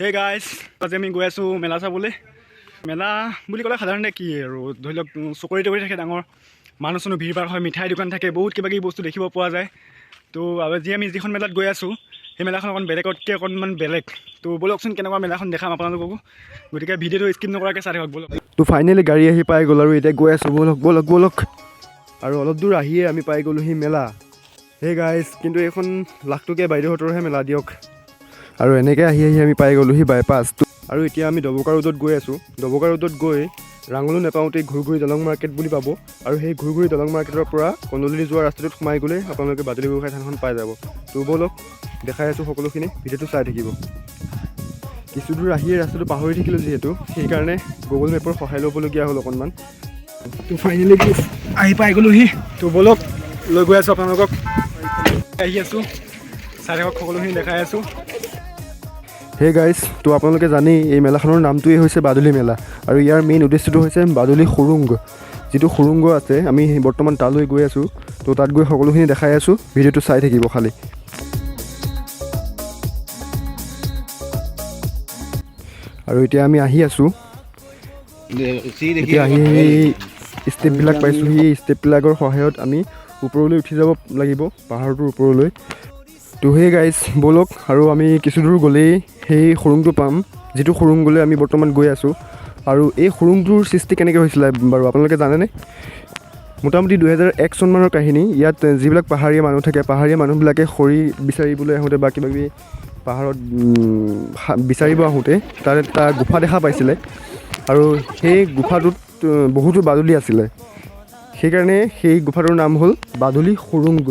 Hey guys, আজি আমি গৈ আছোঁ মেলা চাবলৈ। মেলা বুলি ক'লে সাধাৰণতে কি আৰু ধৰি লওক চকৰি তকৰি থাকে, ডাঙৰ মানুহ চানুহ ভিৰ ভাৰ হয়, মিঠাই দোকান থাকে, বহুত কিবা কিবি বস্তু দেখিব পোৱা যায়। তো আজি আমি যিখন মেলাত গৈ আছোঁ সেই মেলাখন অকণ বেলেগতকৈ অকণমান বেলেগ। তো ব'লকচোন কেনেকুৱা মেলাখন দেখাম আপোনালোককো, গতিকে ভিডিঅ'টো স্কিপ নকৰাকৈ চাই থাকক ব'লক। তো ফাইনেলি গাড়ী আহি পাই গ'ল আৰু এতিয়া গৈ আছোঁ, ব'লক ব'লক ব'লক। আৰু অলপ দূৰ আহিয়ে আমি পাই গ'লোঁ সি মেলা। সেই গাইজ, কিন্তু এইখন লাখটকীয়া বাইদেউহঁতৰহে মেলা দিয়ক। আৰু এনেকৈ আহি আমি পাই গ'লোঁ সি বাইপাছ। আৰু এতিয়া আমি ডবকা ৰোডত গৈ আছোঁ। ডবকা ৰোডত গৈ ৰাঙলু নাপাওঁতেই ঘুৰঘুৰি দলং মাৰ্কেট বুলি পাব, আৰু সেই ঘুৰঘুৰি দলং মাৰ্কেটৰ পৰা কন্দলি যোৱা ৰাস্তাটোত সোমাই গ'লে আপোনালোকে বাদুলি গোঁসাই থানখন পাই যাব। তো ব'লক দেখাই আছোঁ সকলোখিনি, ভিডিঅ'টো চাই থাকিব। কিছু দূৰ আহিয়ে ৰাস্তাটো পাহৰি থাকিলোঁ যিহেতু, সেইকাৰণে গুগল মেপৰ সহায় ল'বলগীয়া হ'ল অকণমান। তো ফাইনেলি আহি পাই গ'লোহি। তো ব'লক লৈ গৈ আছোঁ আপোনালোকক, আহি আছোঁ, চাই থাকক, সকলোখিনি দেখাই আছোঁ। হে গাইজ, তো আপোনালোকে জানেই এই মেলাখনৰ নামটোৱেই হৈছে বাদুলি মেলা, আৰু ইয়াৰ মেইন উদ্দেশ্যটো হৈছে বাদুলি সুৰুংগ। যিটো সুৰুংগ আছে, আমি বৰ্তমান তালৈ গৈ আছোঁ। তো তাত গৈ সকলোখিনি দেখাই আছোঁ, ভিডিঅ'টো চাই থাকিব খালি। আৰু এতিয়া আমি আহি আছোঁ, এতিয়া আহি ষ্টেপবিলাক পাইছোঁ। সেই ষ্টেপবিলাকৰ সহায়ত আমি ওপৰলৈ উঠি যাব লাগিব, পাহাৰটোৰ ওপৰলৈ। তো সেই গাইজ ব'লক, আৰু আমি কিছু দূৰ গ'লেই সেই সুৰুংটো পাম, যিটো সুৰুংগলৈ আমি বৰ্তমান গৈ আছোঁ। আৰু এই সুৰুংটোৰ সৃষ্টি কেনেকৈ হৈছিলে বাৰু আপোনালোকে জানেনে? মোটামুটি 2001 চনমানৰ কাহিনী। ইয়াত যিবিলাক পাহাৰীয়া মানুহ থাকে, পাহাৰীয়া মানুহবিলাকে খৰি বিচাৰিবলৈ আহোঁতে বা কিবাকিবি পাহাৰত বিচাৰিব আহোঁতে তাত এটা গুফা দেখা পাইছিলে, আৰু সেই গুফাটোত বহুতো বাদুলি আছিলে। সেইকাৰণে সেই গুফাটোৰ নাম হ'ল বাদুলি সুৰুংগ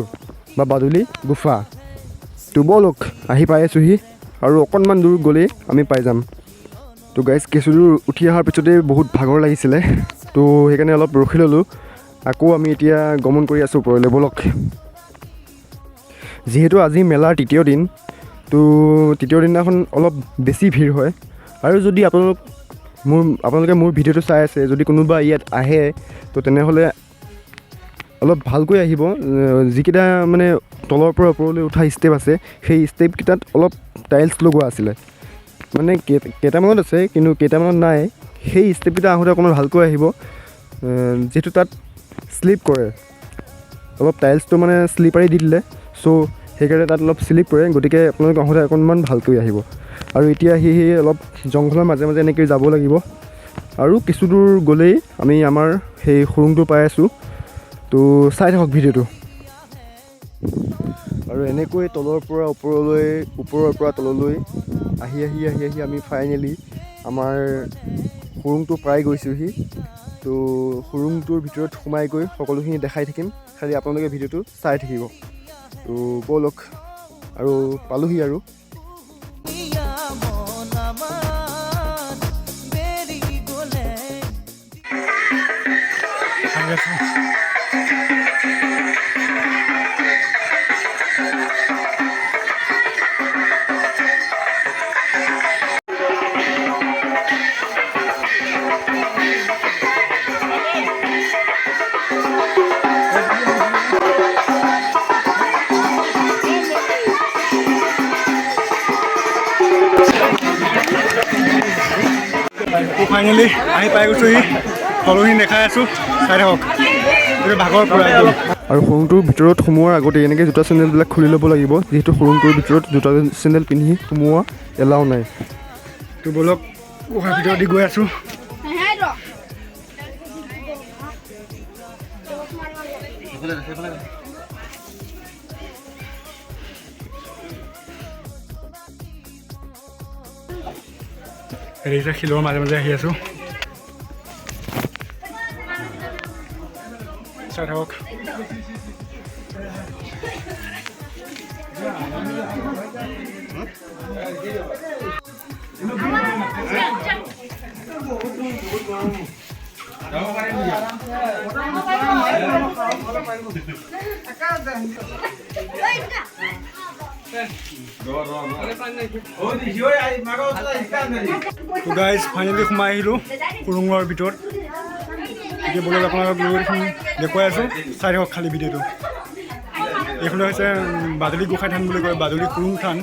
বা বাদুলি গুফা। তো ব'লক আহি পাই আছোঁহি, আৰু অকণমান দূৰ গ'লেই আমি পাই যাম। তো গাইজ, কিছু দূৰ উঠি অহাৰ পিছতেই বহুত ভাগৰ লাগিছিলে, তো সেইকাৰণে অলপ ৰখি ল'লোঁ। আকৌ আমি এতিয়া গমন কৰি আছোঁ ওপৰলৈ, ব'লক। যিহেতু আজি মেলাৰ তৃতীয় দিন, তো তৃতীয় দিনাখন অলপ বেছি ভিৰ হয়। আৰু যদি আপোনালোকে মোৰ ভিডিঅ'টো চাই আছে, যদি কোনোবা ইয়াত আহে, তো তেনেহ'লে অলপ ভালকৈ আহিব। যিকেইটা মানে তলৰ পৰা ওপৰলৈ উঠা ষ্টেপ আছে, সেই ষ্টেপকেইটাত অলপ টাইলছ লগোৱা আছিলে। মানে কেইটামানত আছে, কিন্তু কেইটামানত নাই। সেই ষ্টেপকেইটা আহোঁতে অকণমান ভালকৈ আহিব, যিহেতু তাত শ্লিপ কৰে। অলপ টাইলছটো মানে শ্লিপাৰী দি দিলে, চ' সেইকাৰণে তাত অলপ শ্লিপ কৰে। গতিকে আপোনালোকে আহোঁতে অকণমান ভালকৈ আহিব। আৰু এতিয়া আহি অলপ জংঘলৰ মাজে মাজে এনেকৈ যাব লাগিব, আৰু কিছু দূৰ গ'লেই আমি আমাৰ সেই সুৰুংটো পাই আছোঁ। তো চাই থাকক ভিডিঅ'টো। আৰু এনেকৈ তলৰ পৰা ওপৰলৈ, ওপৰৰ পৰা তললৈ আহি আমি ফাইনেলি আমাৰ সুৰুংটো পাই গৈছোঁহি। তো সুৰুংটোৰ ভিতৰত সোমাই গৈ সকলোখিনি দেখাই থাকিম, খালি আপোনালোকে ভিডিঅ'টো চাই থাকিব। তো ব'লক, আৰু পালোহি আৰু। ফাইনেলি আহি পাই গৈছোঁহি, সকলোখিনি দেখাই আছোঁ, চাই থাকক। এইটো ভাগৰ পৰা একদম। আৰু সুৰুংটোৰ ভিতৰত সোমোৱাৰ আগতে এনেকৈ জোতা চেণ্ডেলবিলাক খুলি ল'ব লাগিব, যিহেতু সুৰুংটোৰ ভিতৰত জোতা চেণ্ডেল পিন্ধি সোমোৱা এলাও নাই। তো ব'লক গুহাৰ ভিতৰত দি গৈ আছোঁ। হেৰি যে শিলৰ মাজে মাজে আহি আছোঁ, চাই থাকক। গাইজ ফাইনেলি সোমাই আহিলোঁ সুৰুঙৰ ভিতৰত। এতিয়া ব'লক আপোনালোকক দেখুৱাই আছোঁ, চাই থাকক খালী ভিডিঅ'টো। এইখনে হৈছে বাদুলি গোঁসাই থান বুলি কয়, বাদুলি সুৰুং থান।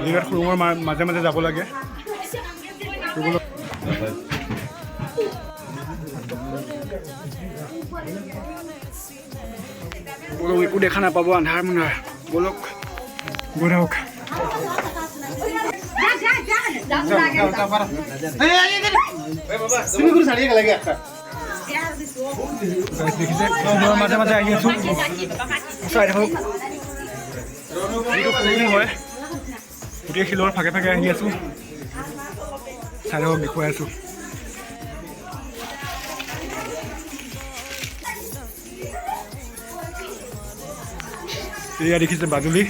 ইয়াত সুৰুঙৰ মাজে মাজে যাব লাগে। বলক একো দেখা নাপাব, আন্ধাৰ মুন্ধাৰ। বলক গৈ থাকক। দেখিছে মাজে মাজে আহি আছো, চাই থাকক। যিটো হয় গোটেই শিলৰ ফাকে ফাকে আহি আছো, চাই থাকক, দেখুৱাই আছো। এয়া দেখিছে বাদুলি,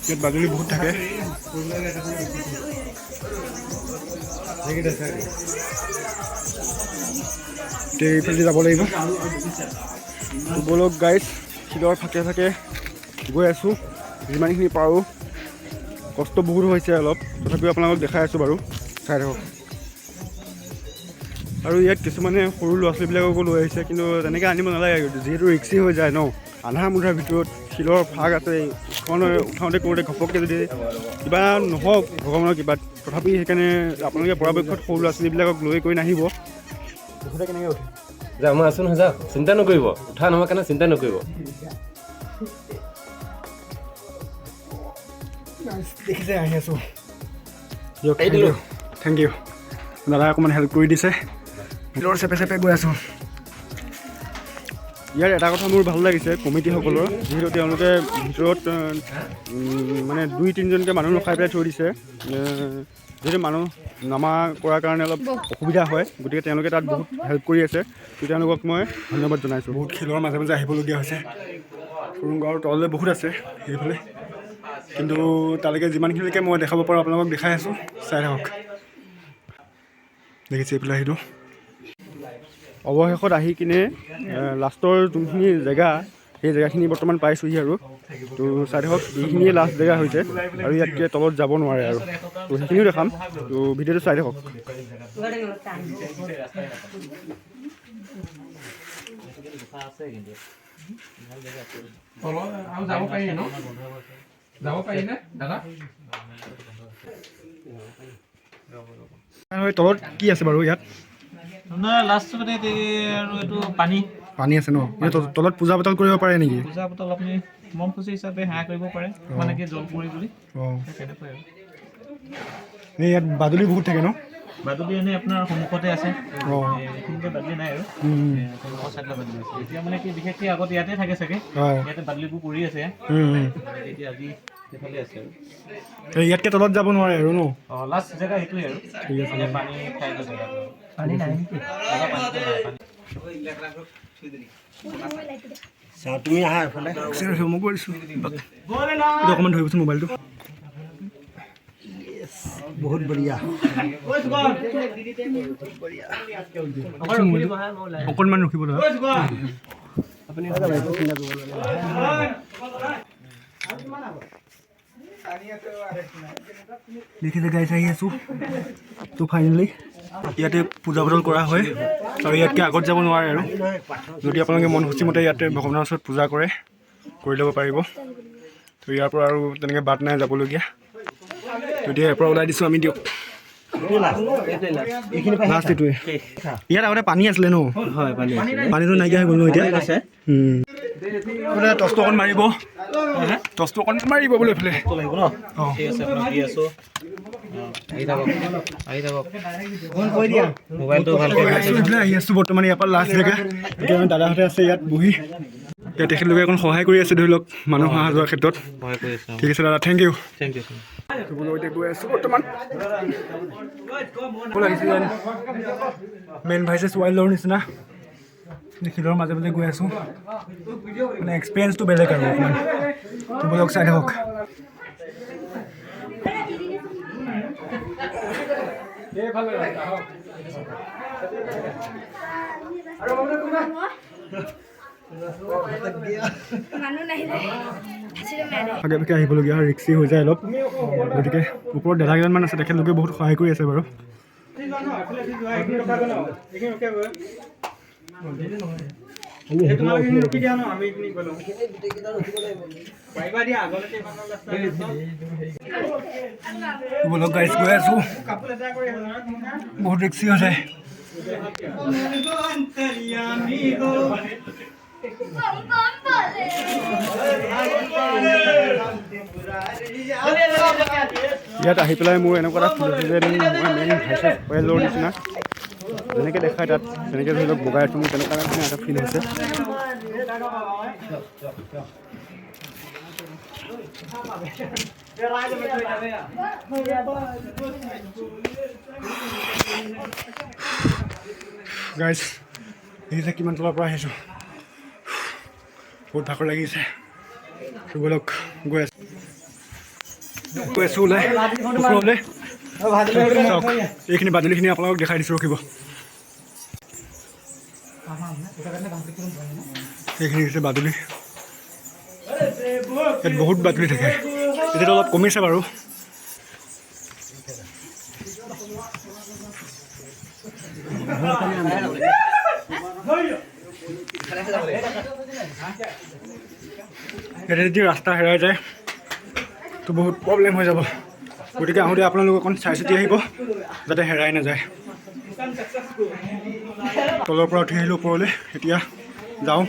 ইয়াত বাদুলি বহুত থাকে। এইফালে যাব লাগিব। বলক গাইজ, শিলৰ ফাকে ফাকে গৈ আছোঁ যিমানখিনি পাৰোঁ। কষ্ট বহুত হৈছে অলপ, তথাপিও আপোনালোকক দেখাই আছোঁ বাৰু, চাই থাকক। আৰু ইয়াত কিছুমানে সৰু ল'ৰা ছোৱালীবিলাককো লৈ আহিছে, কিন্তু তেনেকৈ আনিব নালাগে, যিহেতু ৰিক্সি হৈ যায় ন। আন্ধাৰ মুন্ধাৰ ভিতৰত শিলৰ ফাক আছে, ইখন উঠাওঁতে কৰোঁতে ঘপককৈ যদি কিবা নহওক ভগৱানৰ কিবা, তথাপি সেইকাৰণে আপোনালোকে পৰাপক্ষত সৰু ল'ৰা ছোৱালীবিলাকক লৈ কৰি নাহিব। উঠোঁতে কেনেকৈ উঠে? যা মই আছোঁ নহয়, যা, চিন্তা নকৰিব, উঠা নোহোৱাৰ কাৰণে চিন্তা নকৰিব। দেখিছে আহি আছোঁ, দিয়ক, থেংক ইউ। দাদাই অকণমান হেল্প কৰি দিছে। শিলৰ চেপে চেপে গৈ আছোঁ। ইয়াৰ এটা কথা মোৰ ভাল লাগিছে কমিটিসকলৰ, যিহেতু তেওঁলোকে ভিতৰত মানে 2-3জনকৈ মানুহ ৰখাই পেলাই থৈ দিছে। যিহেতু মানুহ নামা কৰাৰ কাৰণে অলপ অসুবিধা হয়, গতিকে তেওঁলোকে তাত বহুত হেল্প কৰি আছে। তো তেওঁলোকক মই ধন্যবাদ জনাইছোঁ। বহুত শিলৰ মাজে মাজে আহিবলগীয়া হৈছে। সুৰুংগ আৰু তললৈ বহুত আছে সেইফালে, কিন্তু তালৈকে যিমানখিনিলৈকে মই দেখাব পাৰোঁ আপোনালোকক দেখাই আছোঁ, চাই থাকক। দেখিছে এইফালে আহিলোঁ। অৱশেষত আহি কিনে লাষ্টৰ যোনখিনি জেগা, সেই জেগাখিনি বৰ্তমান পাইছোঁহি আৰু। তো চাই থাকক, এইখিনিয়ে লাষ্ট জেগা হৈছে আৰু ইয়াতকৈ তলত যাব নোৱাৰে আৰু। তো সেইখিনিও দেখাম, তো ভিডিঅ'টো চাই থাকক। তলত কি আছে বাৰু ইয়াত? পানী আছে ন? তলত পূজা পাতল কৰিব পাৰে নেকি? পূজা পাতল আপুনি মন খুচি হিচাপে সেৱা কৰিব পাৰে, মানে কি জলপুৰি বুলি। তেনেকুৱাই আৰু ইয়াত বাদুলি বহুত থাকে ন? বাদুলি এনেই আপোনাৰ সন্মুখতে আছে, এইখিনিতে বাদুলি নাই আৰু সন্মুখৰ চাইডলৈ বাদুলি আছে। এতিয়া মানে কি বিশেষকৈ আগত ইয়াতে থাকে চাগে, ইয়াতে বাদুলিবোৰ পৰি আছে। এতিয়া আজি সেইফালে আছে আৰু ইয়াতকৈ তলত যাব নোৱাৰে আৰু ন? লাষ্ট জেগা সেইটোৱে আৰু। ঠিক আছে, পানী খাই গৈ জেগা পানী নাই নেকি? তুমি আহা এফালে, মই কৰিছোঁ। অকণমান ধৰিবচোন মোবাইলটো। বহুত বঢ়িয়া, অকণমান ৰখিব দাদা। দেখিছে গাইছ, আহি আছোঁ। তো ফাইনেলি ইয়াতে পূজা পাতল কৰা হয় আৰু ইয়াতকৈ আগত যাব নোৱাৰে আৰু। যদি আপোনালোকে মন সূচীমতে ইয়াতে ভগৱানৰ ওচৰত পূজা কৰে, কৰি ল'ব পাৰিব। তো ইয়াৰ পৰা আৰু তেনেকৈ বাট নাই যাবলগীয়া। এতিয়া ইয়াৰ পৰা ওলাই দিছোঁ আমি, দিয়ক। লাষ্ট এইটোৱে। ইয়াত আগতে পানী আছিলে ন? হয়, পানীটো নাইকিয়া হৈ গ'ল ন এতিয়া? বোলে টচটো অকণ মাৰিব, টচটো অকণ মাৰিব বোলে এইফালে। লাগিব ন? ঠিক আছে, আপোনাক দি আছোঁ। আহি থাকক, আহি থাকক, মোবাইলটো ভালকৈ এইফালে আহি আছোঁ বৰ্তমান। ইয়াৰ পৰা লাষ্ট জেগা। এতিয়া আমি দাদাহঁতে আছে ইয়াত বহি। এতিয়া তেখেতলোকে অকণ সহায় কৰি আছে, ধৰি লওক মানুহ অহা যোৱাৰ ক্ষেত্ৰত। সহায় কৰি আছোঁ। ঠিক আছে দাদা, থেংক ইউ। Thank U. এতিয়া গৈ আছোঁ বৰ্তমান। লাগিছে যেন মেইন ভাইচেছ ৱাইল্ডৰ নিচিনা শিলৰ মাজে মাজে গৈ আছোঁ। মানে এক্সপিৰিয়েঞ্চটো বেলেগ আৰু অকণমান। বলক চাই থাকক। আগে ভাগে আহিবলগীয়া হয়, ৰিক্সি হৈ যায় অলপ। গতিকে ওপৰত দাদা কেইজনমান আছে, তেখেতলোকে বহুত সহায় কৰি আছে বাৰু। বলক গাইজ গৈ আছোঁ বহুত ৰিক্সি হৈ যায় ইয়াত আহি পেলাই মোৰ এনেকুৱা এটা ফিল হৈছে যেন মই মেইন ভাইচেছ পয়েলৰ নিচিনা যেনেকৈ দেখায় তাত তেনেকৈ ধৰি লওক বগাই আছোঁ মোৰ তেনেকুৱা নিচিনা এটা ফিল হৈছে গাইজ দেখিছে কিমান তলৰ পৰা আহিছোঁ বহুত ভাগৰ লাগিছে বলক গৈ আছোঁ ওলাই ওপৰলৈ চাওক এইখিনি বাদুলিখিনি আপোনালোকক দেখাই দিছোঁ ৰখিব এইখিনি হৈছে বাদুলি ইয়াত বহুত বাদুলি থাকে এতিয়াতো অলপ কমিছে বাৰু ইয়াতে যদি ৰাস্তা হেৰাই যায় তো বহুত প্ৰব্লেম হৈ যাব গতিকে আহোঁতে আপোনালোক অকণ চাই চিতি আহিব যাতে হেৰাই নাযায় তলৰ পৰা উঠি আহিলোঁ ওপৰলৈ এতিয়া যাওঁ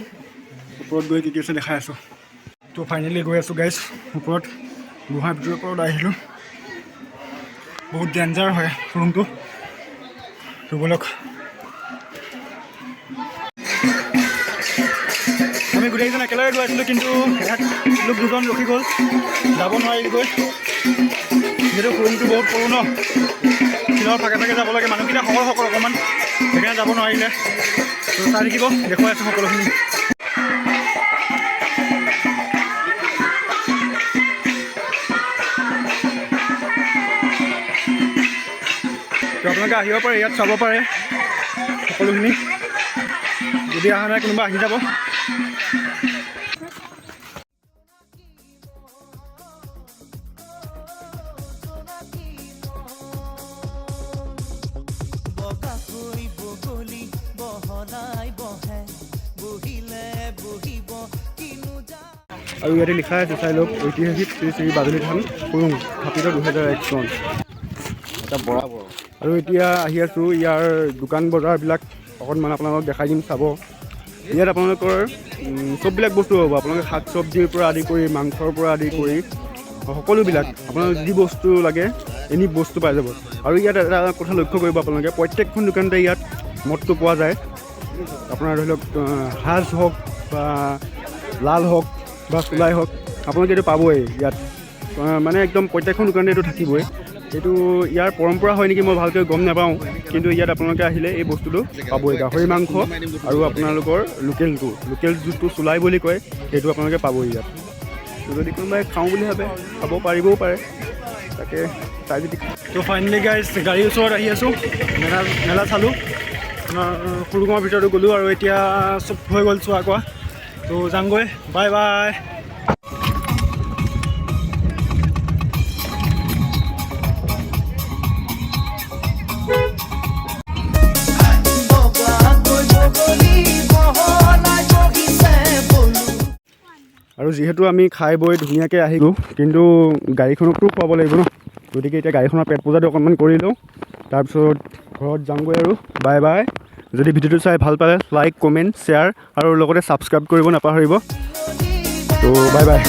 ওপৰত গৈ কি কি আছে দেখাই আছোঁ তো ফাইনেলি গৈ আছোঁ গাইজ ওপৰত গুহাৰ ভিতৰৰ পৰা ওলাই আহিলোঁ বহুত ডেঞ্জাৰ হয় ৰুমটো তো বলক আমি গোটেইকেইজন একেলগে গৈ আছিলোঁ কিন্তু ইয়াত লোক দুজন ৰখি গ'ল যাব নোৱাৰিলগৈ যিহেতু ৰুমটো বহুত সৰু ন শিলৰ ফাকে ফাকে যাব লাগে মানুহকেইটা সকল অকণমান সেইকাৰণে যাব নোৱাৰিলে তো চাই থাকিব দেখুৱাই আছোঁ সকলোখিনি তো আপোনালোকে আহিব পাৰে ইয়াত চাব পাৰে সকলোখিনি যদি অহা নাই কোনোবা আহি যাব আৰু ইয়াতে লিখা আছে চাই লওক ঐতিহাসিক শ্ৰী শ্ৰী বাদুলি থান সুৰুং স্থাপিত 2001 চন এটা বৰাবৰ আৰু এতিয়া আহি আছোঁ ইয়াৰ দোকান বজাৰবিলাক অকণমান আপোনালোকক দেখাই দিম চাব ইয়াত আপোনালোকৰ চববিলাক বস্তু হ'ব আপোনালোকে শাক চব্জিৰ পৰা আদি কৰি মাংসৰ পৰা আদি কৰি সকলোবিলাক আপোনালোক যি বস্তু লাগে এনি বস্তু পাই যাব আৰু ইয়াত এটা কথা লক্ষ্য কৰিব আপোনালোকে প্ৰত্যেকখন দোকানতে ইয়াত মদটো পোৱা যায় আপোনাৰ ধৰি লওক সাজ হওক বা লাল হওক বা চুলাই হওক আপোনালোকে এইটো পাবই ইয়াত মানে একদম প্ৰত্যেকখন দোকানতে এইটো থাকিবই এইটো ইয়াৰ পৰম্পৰা হয় নেকি মই ভালকৈ গম নাপাওঁ কিন্তু ইয়াত আপোনালোকে আহিলে এই বস্তুটো পাবই গাহৰি মাংস আৰু আপোনালোকৰ লোকেল যোনটো চুলাই বুলি কয় সেইটো আপোনালোকে পাবই ইয়াত যদি কোনোবাই খাওঁ বুলি ভাবে খাব পাৰিবও পাৰে তাকে চাই যদি তো ফাইনেলি গাইজ গাড়ীৰ ওচৰত আহি আছোঁ মেলা চালোঁ আপোনাৰ সুৰুঙৰ ভিতৰতো গ'লোঁ আৰু এতিয়া চব হৈ গ'ল চোৱা কোৱা তো যামগৈ বাই বাই আৰু যিহেতু আমি খাই বৈ ধুনীয়াকৈ আহিলোঁ কিন্তু গাড়ীখনকতো খুৱাব লাগিব ন গতিকে এতিয়া গাড়ীখনৰ পেট পূজাটো অকণমান কৰি লওঁ তাৰপিছত ঘৰত যামগৈ আৰু বাই বাই যদি ভিডিঅ'টো চাই ভাল পালে লাইক কমেণ্ট শ্বেয়াৰ আৰু লগতে ছাবস্ক্ৰাইব কৰিব নাপাহৰিব তো বাই বাই